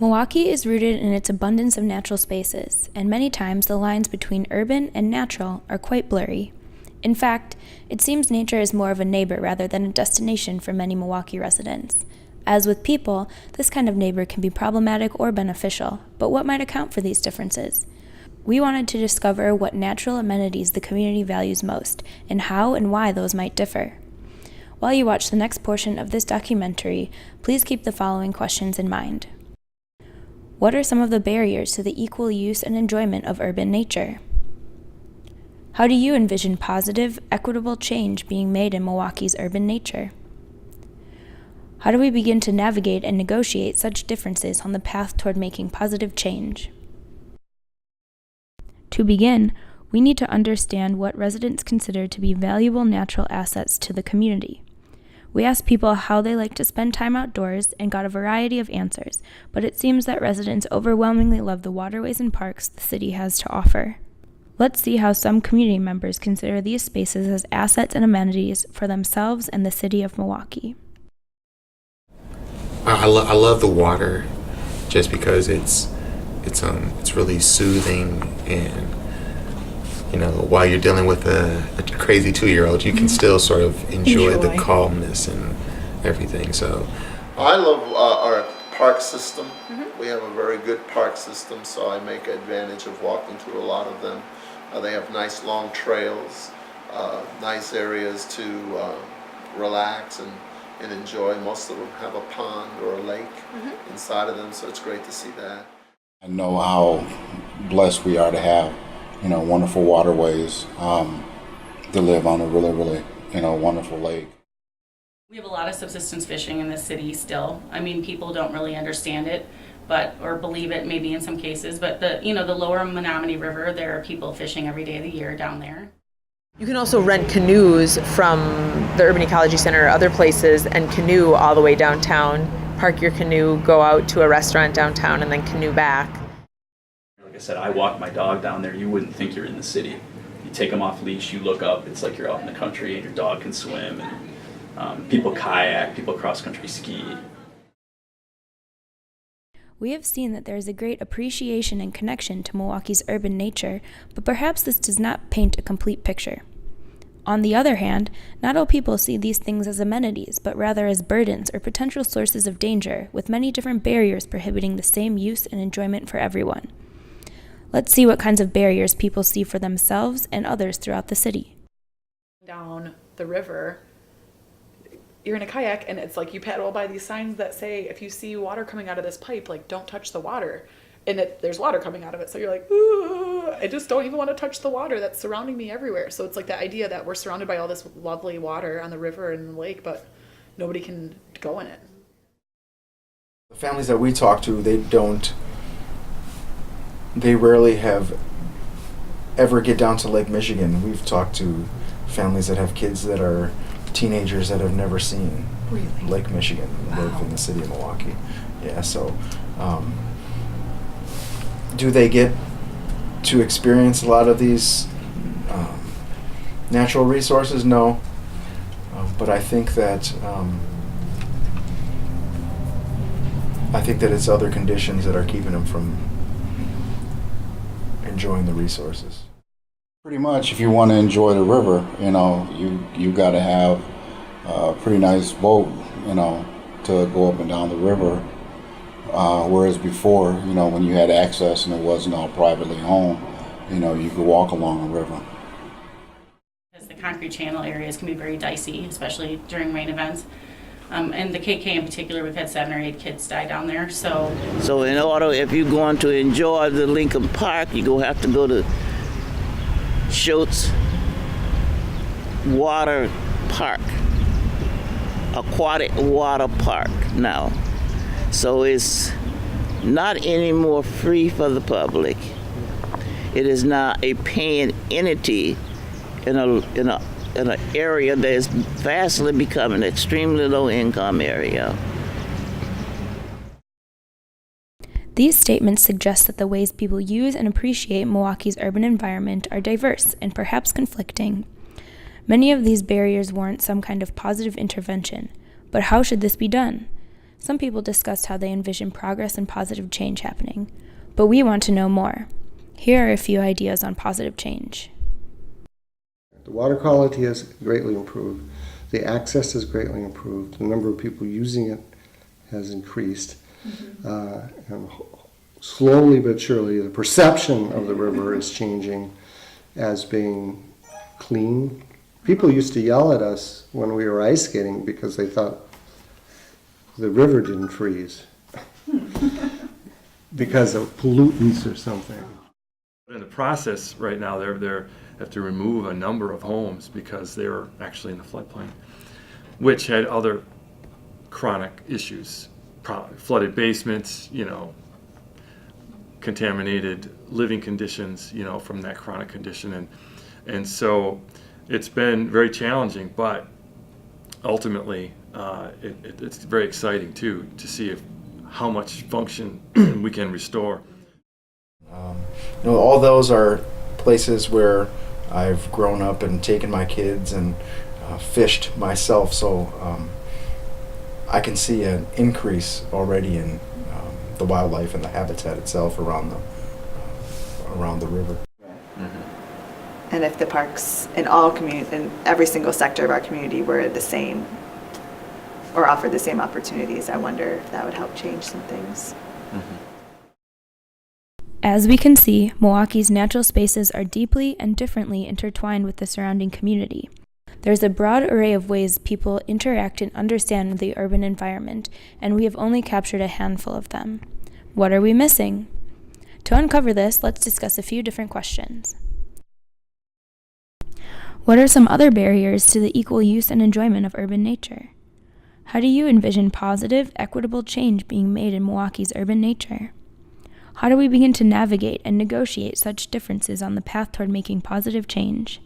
Milwaukee is rooted in its abundance of natural spaces, and many times the lines between urban and natural are quite blurry. In fact, it seems nature is more of a neighbor rather than a destination for many Milwaukee residents. As with people, this kind of neighbor can be problematic or beneficial, but what might account for these differences? We wanted to discover what natural amenities the community values most, and how and why those might differ. While you watch the next portion of this documentary, please keep the following questions in mind. What are some of the barriers to the equal use and enjoyment of urban nature? How do you envision positive, equitable change being made in Milwaukee's urban nature? How do we begin to navigate and negotiate such differences on the path toward making positive change? To begin, we need to understand what residents consider to be valuable natural assets to the community. We asked people how they like to spend time outdoors and got a variety of answers, but it seems that residents overwhelmingly love the waterways and parks the city has to offer. Let's see how some community members consider these spaces as assets and amenities for themselves and the city of Milwaukee. I love the water just because it's really soothing, and while you're dealing with a crazy 2-year-old, you can still sort of enjoy the calmness and everything. So I love our park system. We have a very good park system, so I make advantage of walking through a lot of them. They have nice long trails, nice areas to relax and enjoy. Most of them have a pond or a lake inside of them, so it's great to see that. I know how blessed we are to have, wonderful waterways, to live on a really, wonderful lake. We have a lot of subsistence fishing in the city still. I mean, people don't really understand it, or believe it maybe in some cases, but the lower Menominee River, there are people fishing every day of the year down there. You can also rent canoes from the Urban Ecology Center or other places and canoe all the way downtown, park your canoe, go out to a restaurant downtown and then canoe back. Like I said, I walk my dog down there, you wouldn't think you're in the city. You take them off leash, you look up, it's like you're out in the country and your dog can swim, and people kayak, people cross-country ski. We have seen that there is a great appreciation and connection to Milwaukee's urban nature, but perhaps this does not paint a complete picture. On the other hand, not all people see these things as amenities, but rather as burdens or potential sources of danger, with many different barriers prohibiting the same use and enjoyment for everyone. Let's see what kinds of barriers people see for themselves and others throughout the city. Down the river, you're in a kayak and it's like you paddle by these signs that say, if you see water coming out of this pipe, like, don't touch the water. And there's water coming out of it. So you're like, ooh, I just don't even want to touch the water that's surrounding me everywhere. So it's like the idea that we're surrounded by all this lovely water on the river and the lake, but nobody can go in it. The families that we talk to, they rarely ever get down to Lake Michigan. We've talked to families that have kids that are teenagers that have never seen Lake Michigan, live in the city of Milwaukee. Yeah, so do they get to experience a lot of these natural resources? No, but I think that it's other conditions that are keeping them from enjoying the resources. Pretty much, if you want to enjoy the river, you got to have a pretty nice boat, to go up and down the river. Whereas before, when you had access and it wasn't all privately owned, you could walk along the river. Because the concrete channel areas can be very dicey, especially during rain events. And the KK in particular, we've had 7 or 8 kids die down there. So in order, if you're going to enjoy the Lincoln Park, you're going to have to go to Schultz Water Park, aquatic water park now. So it's not anymore free for the public. It is now a paying entity in an area that is vastly becoming an extremely low income area. These statements suggest that the ways people use and appreciate Milwaukee's urban environment are diverse and perhaps conflicting. Many of these barriers warrant some kind of positive intervention, but how should this be done? Some people discussed how they envision progress and positive change happening, but we want to know more. Here are a few ideas on positive change. The water quality has greatly improved. The access has greatly improved. The number of people using it has increased. And slowly but surely, the perception of the river is changing as being clean. People used to yell at us when we were ice skating because they thought the river didn't freeze because of pollutants or something. In the process right now, they have to remove a number of homes because they were actually in the floodplain, which had other chronic issues, flooded basements, contaminated living conditions, from that chronic condition, and so it's been very challenging, but ultimately it's very exciting too to see how much function we can restore. All those are places where I've grown up and taken my kids and fished myself, so I can see an increase already in the wildlife and the habitat itself around the river. And if the parks in every single sector of our community were the same or offered the same opportunities, I wonder if that would help change some things. As we can see, Milwaukee's natural spaces are deeply and differently intertwined with the surrounding community. There's a broad array of ways people interact and understand the urban environment, and we have only captured a handful of them. What are we missing? To uncover this, let's discuss a few different questions. What are some other barriers to the equal use and enjoyment of urban nature? How do you envision positive, equitable change being made in Milwaukee's urban nature? How do we begin to navigate and negotiate such differences on the path toward making positive change?